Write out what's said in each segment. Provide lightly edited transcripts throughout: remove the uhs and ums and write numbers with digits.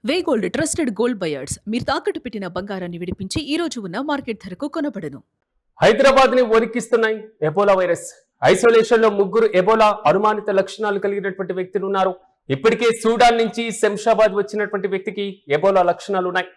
వే gold trusted gold buyers మీరు తాకట్టు పెట్టిన బంగారాన్ని విడిపించి ఈ రోజు ఉన్న మార్కెట్ ధరకు కొనబడను. హైదరాబాద్ ని వణికిస్తున్నాయి ఎబోలా వైరస్. ఐసోలేషన్ లో ముగ్గురు ఎబోలా అనుమానిత లక్షణాలు కలిగినటువంటి వ్యక్తులు ఉన్నారు. ఇప్పటికే సూడాన్ నుంచి శంషాబాద్ వచ్చినటువంటి వ్యక్తికి ఎబోలా లక్షణాలు ఉన్నాయి.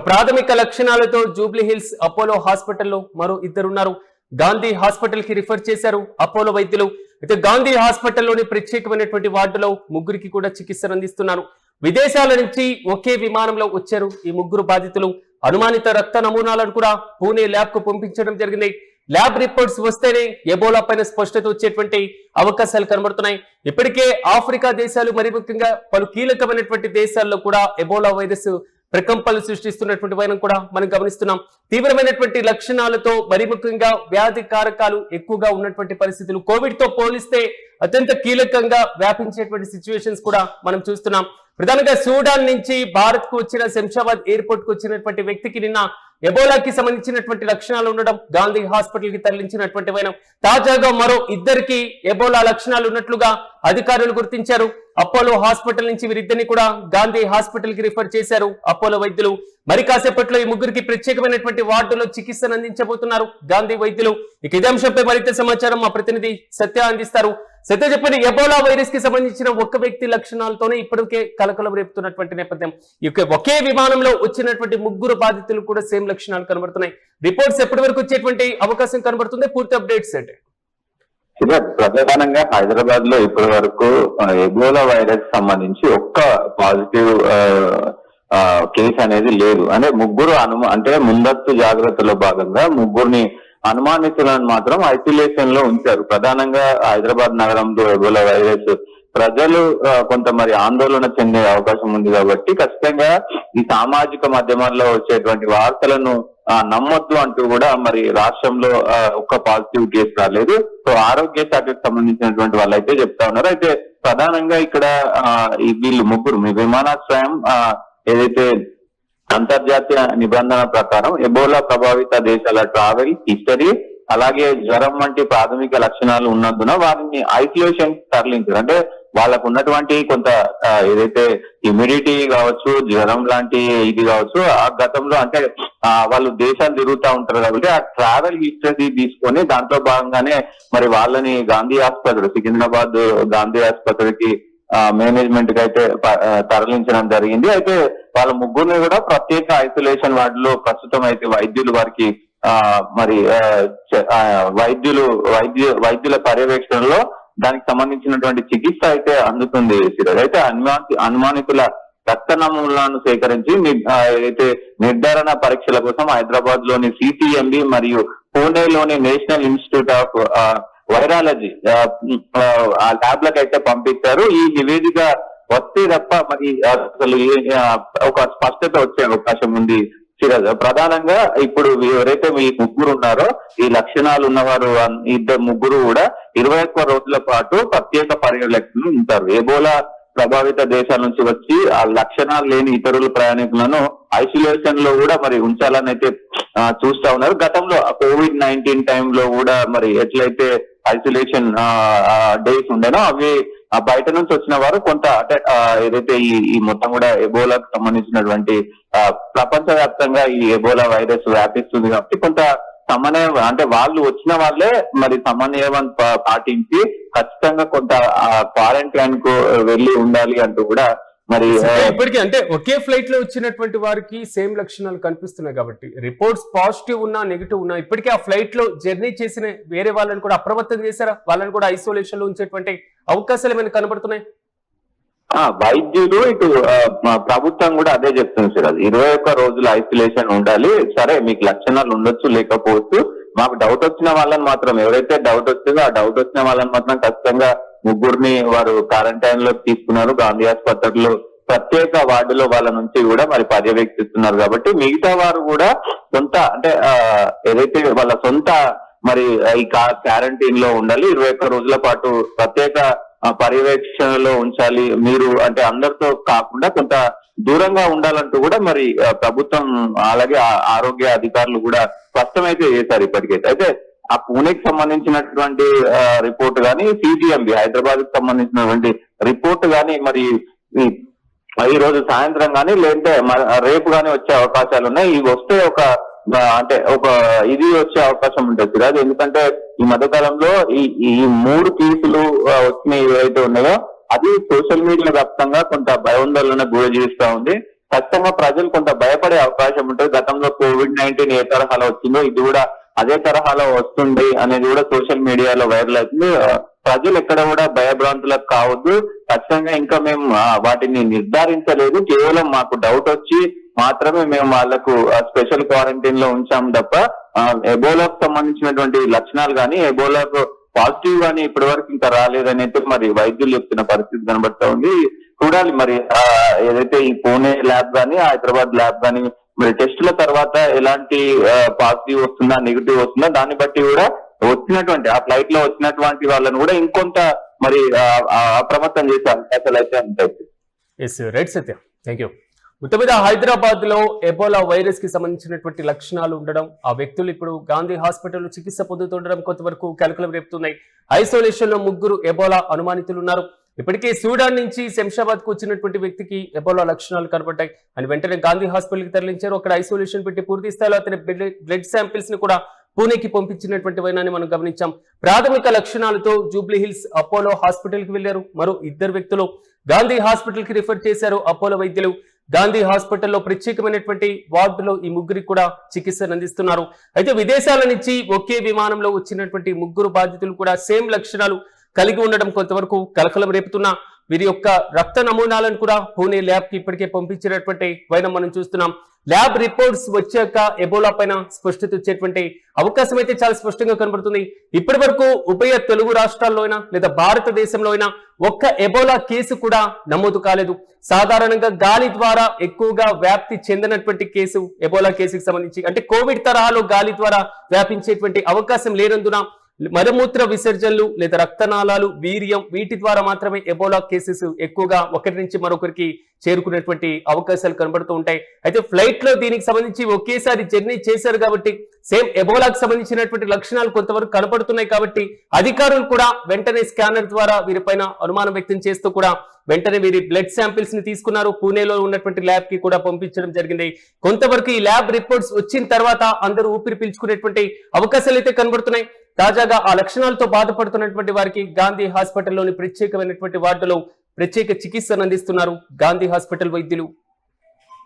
ప్రాథమిక లక్షణాలతో జూబ్లీ హిల్స్ అపోలో హాస్పిటల్లో మరో ఇద్దరున్నారు. గాంధీ హాస్పిటల్ కి రిఫర్ చేశారు అపోలో వైద్యులు. అయితే గాంధీ హాస్పిటల్లోని ప్రత్యేకమైనటువంటి వార్డులో ముగ్గురికి కూడా చికిత్సను అందిస్తున్నారు. విదేశాల నుంచి ఒకే విమానంలో వచ్చారు ఈ ముగ్గురు బాధితులు. అనుమానిత రక్త నమూనాలను కూడా పూణే ల్యాబ్ కు పంపించడం జరిగింది. ల్యాబ్ రిపోర్ట్స్ వస్తేనే ఎబోలా పైన స్పష్టత వచ్చేటువంటి అవకాశాలు కనబడుతున్నాయి. ఇప్పటికే ఆఫ్రికా దేశాలు మరి ముఖ్యంగా పలు కీలకమైనటువంటి దేశాల్లో కూడా ఎబోలా వైరస్ ప్రకంపనలు సృష్టిస్తున్నటువంటి వైరం కూడా మనం గమనిస్తున్నాం. తీవ్రమైనటువంటి లక్షణాలతో మరి ముఖ్యంగా వ్యాధి కారకాలు ఎక్కువగా ఉన్నటువంటి పరిస్థితులు కోవిడ్ తో పోలిస్తే అత్యంత కీలకంగా వ్యాపించేటువంటి సిచ్యువేషన్స్ కూడా మనం చూస్తున్నాం. ప్రధానంగా సూడాన్ నుంచి భారత్ కు వచ్చిన శంషాబాద్ ఎయిర్పోర్ట్ కు వచ్చినటువంటి వ్యక్తికి నిన్న ఎబోలాకి సంబంధించినటువంటి లక్షణాలు ఉండడం గాంధీ హాస్పిటల్ కి తరలించినటువంటి వైనం. తాజాగా మరో ఇద్దరికి ఎబోలా లక్షణాలు ఉన్నట్లుగా అధికారులు గుర్తించారు. అపోలో హాస్పిటల్ నుంచి వీరిద్దరిని కూడా గాంధీ హాస్పిటల్ కి రిఫర్ చేశారు అపోలో వైద్యులు. మరి కాసేపట్లో ఈ ముగ్గురికి ప్రత్యేకమైనటువంటి వార్డులో చికిత్సను అందించబోతున్నారు గాంధీ వైద్యులు. ఇక ఇదే అంశంపై మరింత సమాచారం మా ప్రతినిధి సత్య అందిస్తారు. సత్య చెప్పండి, ఎబోలా వైరస్ కి సంబంధించిన ఒక్క వ్యక్తి లక్షణాలతోనే ఇప్పటికే కలకలం రేపుతున్నటువంటి నేపథ్యం. ఒకే విమానంలో వచ్చినటువంటి ముగ్గురు బాధితులు కూడా సేమ్ లక్షణాలు కనబడుతున్నాయి. రిపోర్ట్స్ ఎప్పటి వరకు వచ్చేటువంటి అవకాశం కనబడుతుంది? పూర్తి అప్డేట్స్ ఏంటి? ప్రధానంగా హైదరాబాద్ లో ఇప్పటి వరకు ఎబోలా వైరస్ సంబంధించి ఒక్క పాజిటివ్ కేసు అనేది లేదు. అంటే ముగ్గురు అంటే ముందస్తు జాగ్రత్తలో భాగంగా ముగ్గురిని అనుమానితులను మాత్రం ఐసోలేషన్ లో ఉంచారు. ప్రధానంగా హైదరాబాద్ నగరంలో ఎబోలా వైరస్ ప్రజలు కొంత మరి ఆందోళన చెందే అవకాశం ఉంది కాబట్టి ఖచ్చితంగా ఈ సామాజిక మాధ్యమాల్లో వచ్చేటువంటి వార్తలను నమ్మొద్దు అంటూ కూడా మరి రాష్ట్రంలో ఒక్క పాజిటివ్ కేసు రాలేదు. సో ఆరోగ్య శాఖకు సంబంధించినటువంటి వాళ్ళు అయితే చెప్తా ఉన్నారు. అయితే ప్రధానంగా ఇక్కడ వీళ్ళు ముగ్గురు విమానాశ్రయం ఏదైతే అంతర్జాతీయ నిబంధన ప్రకారం ఎబోలా ప్రభావిత దేశాల ట్రావెల్ హిస్టరీ అలాగే జ్వరం వంటి ప్రాథమిక లక్షణాలు ఉన్నందున వారిని ఐసోలేషన్ తరలించారు. అంటే వాళ్ళకు ఉన్నటువంటి కొంత ఏదైతే ఇమ్యూనిటీ కావచ్చు, జ్వరం లాంటి ఇది కావచ్చు, ఆ గతంలో అంటే వాళ్ళు దేశాలు తిరుగుతూ ఉంటారు కాబట్టి ఆ ట్రావెల్ హిస్టరీ తీసుకొని దాంట్లో భాగంగానే మరి వాళ్ళని గాంధీ ఆసుపత్రి, సికింద్రాబాద్ గాంధీ ఆసుపత్రికి మేనేజ్మెంట్ కి అయితే తరలించడం జరిగింది. అయితే వాళ్ళ ముగ్గురిని కూడా ప్రత్యేక ఐసోలేషన్ వార్డులో ప్రస్తుతం అయితే వైద్యులు వారికి మరి వైద్యుల పర్యవేక్షణలో దానికి సంబంధించినటువంటి చికిత్స అయితే అందుతుంది. అయితే అనుమానితుల రక్త నమూనాలను సేకరించి ఏదైతే నిర్ధారణ పరీక్షల కోసం హైదరాబాద్ లోని సిసిఎంబి మరియు పూణేలోని నేషనల్ ఇన్స్టిట్యూట్ ఆఫ్ వైరాలజీ ఆ ల్యాబ్ లకు అయితే పంపిస్తారు. ఈ నివేదిక వస్తే తప్ప మరి అసలు ఒక స్పష్టత వచ్చే అవకాశం ఉంది. ప్రధానంగా ఇప్పుడు ఎవరైతే మీ ముగ్గురు ఉన్నారో ఈ లక్షణాలు ఉన్నవారు ఇద్దరు ముగ్గురు కూడా 21 రోజుల పాటు ప్రత్యేక పర్యవేక్షణలో ఉంటారు. ఎబోలా ప్రభావిత దేశాల నుంచి వచ్చి ఆ లక్షణాలు లేని ఇతరుల ప్రయాణికులను ఐసోలేషన్ లో కూడా మరి ఉంచాలని అయితే చూస్తా ఉన్నారు. గతంలో COVID-19 టైంలో కూడా మరి ఎట్లయితే ఐసోలేషన్ డేస్ ఉండేనో అవి బయట నుంచి వచ్చిన వారు కొంత అంటే ఏదైతే ఈ మొత్తం కూడా ఎబోలాకు సంబంధించినటువంటి ప్రపంచవ్యాప్తంగా ఈ ఎబోలా వైరస్ వ్యాపిస్తుంది కాబట్టి కొంత సమన్వయం అంటే వాళ్ళు వచ్చిన వాళ్ళే మరి సమన్వయం పాటించి ఖచ్చితంగా కొంత క్వారంటైన్ కు వెళ్ళి ఉండాలి అంటూ కూడా మరి ఇప్పటికీ అంటే ఒకే ఫ్లైట్ లో వచ్చినటువంటి వారికి సేమ్ లక్షణాలు కనిపిస్తున్నాయి కాబట్టి రిపోర్ట్స్ పాజిటివ్ ఉన్నా నెగిటివ్ ఉన్నా ఇప్పటికే ఆ ఫ్లైట్ లో జర్నీ చేసిన వేరే వాళ్ళని కూడా అప్రమత్తం చేశారా? వాళ్ళని కూడా ఐసోలేషన్ లో ఉంచేటువంటి అవకాశాలు ఏమైనా కనబడుతున్నాయి? వైద్యులు ఇటు ప్రభుత్వం కూడా అదే చెప్తుంది సార్. అది 21 రోజులు ఐసోలేషన్ ఉండాలి. సరే మీకు లక్షణాలు ఉండొచ్చు లేకపోవచ్చు, మాకు డౌట్ వచ్చిన వాళ్ళని మాత్రం ఎవరైతే డౌట్ వచ్చిందో ఆ డౌట్ వచ్చిన వాళ్ళని మాత్రం ఖచ్చితంగా ముగ్గురిని వారు క్వారంటైన్ లో తీసుకున్నారు. గాంధీ ఆసుపత్రిలో ప్రత్యేక వార్డులో వాళ్ళ నుంచి కూడా మరి పర్యవేక్షిస్తున్నారు. కాబట్టి మిగతా వారు కూడా సొంత అంటే ఏదైతే వాళ్ళ సొంత మరి ఈ క్వారంటైన్ లో ఉండాలి. 21 రోజుల పాటు ప్రత్యేక పర్యవేక్షణలో ఉంచాలి. మీరు అంటే అందరితో కాకుండా కొంత దూరంగా ఉండాలంటూ కూడా మరి ప్రభుత్వం అలాగే ఆరోగ్య అధికారులు కూడా స్పష్టమైతే చేశారు ఇప్పటికైతే. అయితే ఆ పూణేకి సంబంధించినటువంటి రిపోర్ట్ గానీ, సిజిఎంబి హైదరాబాద్ కి సంబంధించినటువంటి రిపోర్ట్ గానీ మరి ఈ రోజు సాయంత్రం కానీ లేదంటే రేపు కానీ వచ్చే అవకాశాలు ఉన్నాయి. ఇవి వస్తే అంటే ఇది వచ్చే అవకాశం ఉంటుంది సిరాజ్. ఎందుకంటే ఈ మధ్యకాలంలో ఈ 3 కేసులు వచ్చినాయి ఏవైతే ఉన్నాయో అది సోషల్ మీడియా వ్యాప్తంగా కొంత భయాందోళన గురి చేస్తా ఉంది. ఖచ్చితంగా ప్రజలు కొంత భయపడే అవకాశం ఉంటుంది. గతంలో COVID-19 ఏ తరహాలో వచ్చిందో ఇది కూడా అదే తరహాలో వస్తుంది అనేది కూడా సోషల్ మీడియాలో వైరల్ అవుతుంది. ప్రజలు ఎక్కడ కూడా భయభ్రాంతులకు కావద్దు. ఖచ్చితంగా ఇంకా మేము వాటిని నిర్ధారించలేదు. కేవలం మాకు డౌట్ వచ్చి మాత్రమే మేము వాళ్లకు స్పెషల్ క్వారంటైన్ లో ఉంచాం తప్ప ఎబోలాకు సంబంధించినటువంటి లక్షణాలు కానీ ఎబోలాకు పాజిటివ్ గానీ ఇప్పటి వరకు ఇంకా రాలేదని అయితే మరి వైద్యులు చెప్తున్న పరిస్థితి కనబడతా ఉంది. చూడాలి మరి ఏదైతే ఈ పూణే ల్యాబ్ గానీ హైదరాబాద్ ల్యాబ్ గానీ మరి టెస్టుల తర్వాత ఎలాంటి పాజిటివ్ వస్తుందా నెగిటివ్ వస్తుందా దాన్ని బట్టి కూడా వచ్చినటువంటి ఆ ఫ్లైట్ లో వచ్చినటువంటి వాళ్ళని కూడా ఇంకొంత మరి అప్రమత్తం చేసే అవకాశాలు అయితే ఉంటాయి. Right Satya, thank you. మొత్తం మీద హైదరాబాద్ లో ఎబోలా వైరస్ కి సంబంధించినటువంటి లక్షణాలు ఉండడం, ఆ వ్యక్తులు ఇప్పుడు గాంధీ హాస్పిటల్ లో చికిత్స పొందుతుండడం కొంతవరకు కలకలం రేపుతున్నాయి. ఐసోలేషన్ లో 3 ఎబోలా అనుమానితులు ఉన్నారు. ఇప్పటికే సూడాన్ నుంచి శంషాబాద్ కు వచ్చినటువంటి వ్యక్తికి ఎబోలా లక్షణాలు కనబడ్డాయి అని వెంటనే గాంధీ హాస్పిటల్ కి తరలించారు. అక్కడ ఐసోలేషన్ పెట్టి పూర్తి స్థాయిలో అతని బ్లడ్ శాంపిల్స్ ని కూడా పూణేకి పంపించినటువంటి వైనాన్ని మనం గమనించాం. ప్రాథమిక లక్షణాలతో జూబ్లీ హిల్స్ అపోలో హాస్పిటల్ కి వెళ్లారు. మరో 2 వ్యక్తులు గాంధీ హాస్పిటల్ కి రిఫర్ చేశారు అపోలో వైద్యులు. గాంధీ హాస్పిటల్లో ప్రత్యేకమైనటువంటి వార్డులో ఈ 3 కూడా చికిత్సను అందిస్తున్నారు. అయితే విదేశాల నుంచి ఒకే విమానంలో వచ్చినటువంటి 3 బాధితులు కూడా సేమ్ లక్షణాలు కలిగి ఉండడం కొంతవరకు కలకలం రేపుతున్నా వీరి యొక్క రక్త నమూనాలను కూడా పూణే ల్యాబ్ కి ఇప్పటికే పంపించినటువంటి వైనం మనం చూస్తున్నాం. ల్యాబ్ రిపోర్ట్స్ వచ్చాక ఎబోలా పైన స్పష్టత వచ్చేటువంటి అవకాశం అయితే చాలా స్పష్టంగా కనబడుతుంది. ఇప్పటి వరకు ఉభయ తెలుగు రాష్ట్రాల్లో అయినా లేదా భారతదేశంలో అయినా ఒక్క ఎబోలా కేసు కూడా నమోదు కాలేదు. సాధారణంగా గాలి ద్వారా ఎక్కువగా వ్యాప్తి చెందినటువంటి కేసు ఎబోలా కేసుకు సంబంధించి అంటే కోవిడ్ తరహాలో గాలి ద్వారా వ్యాపించేటువంటి అవకాశం లేనందున మలమూత్ర విసర్జనలు లేదా రక్తనాళాలు వీర్యం వీటి ద్వారా మాత్రమే ఎబోలా కేసెస్ ఎక్కువగా ఒకరి నుంచి మరొకరికి చేరుకునేటువంటి అవకాశాలు కనబడుతూ ఉంటాయి. అయితే ఫ్లైట్ లో దీనికి సంబంధించి ఒకేసారి జర్నీ చేశారు కాబట్టి సేమ్ ఎబోలాకు సంబంధించినటువంటి లక్షణాలు కొంతవరకు కనపడుతున్నాయి కాబట్టి అధికారులు కూడా వెంటనే స్కానర్ ద్వారా వీరిపైన అనుమానం వ్యక్తం చేస్తూ కూడా వెంటనే వీరి బ్లడ్ శాంపిల్స్ ని తీసుకున్నారు. పూణేలో ఉన్నటువంటి ల్యాబ్ కి కూడా పంపించడం జరిగింది. కొంతవరకు ఈ ల్యాబ్ రిపోర్ట్స్ వచ్చిన తర్వాత అందరూ ఊపిరి పీల్చుకునేటువంటి అవకాశాలు అయితే కనబడుతున్నాయి. తాజాగా ఆ లక్షణాలతో బాధపడుతున్నటువంటి వారికి గాంధీ హాస్పిటల్లోని ప్రత్యేకమైనటువంటి వార్డులో ప్రత్యేక చికిత్సను అందిస్తున్నారు గాంధీ హాస్పిటల్ వైద్యులు.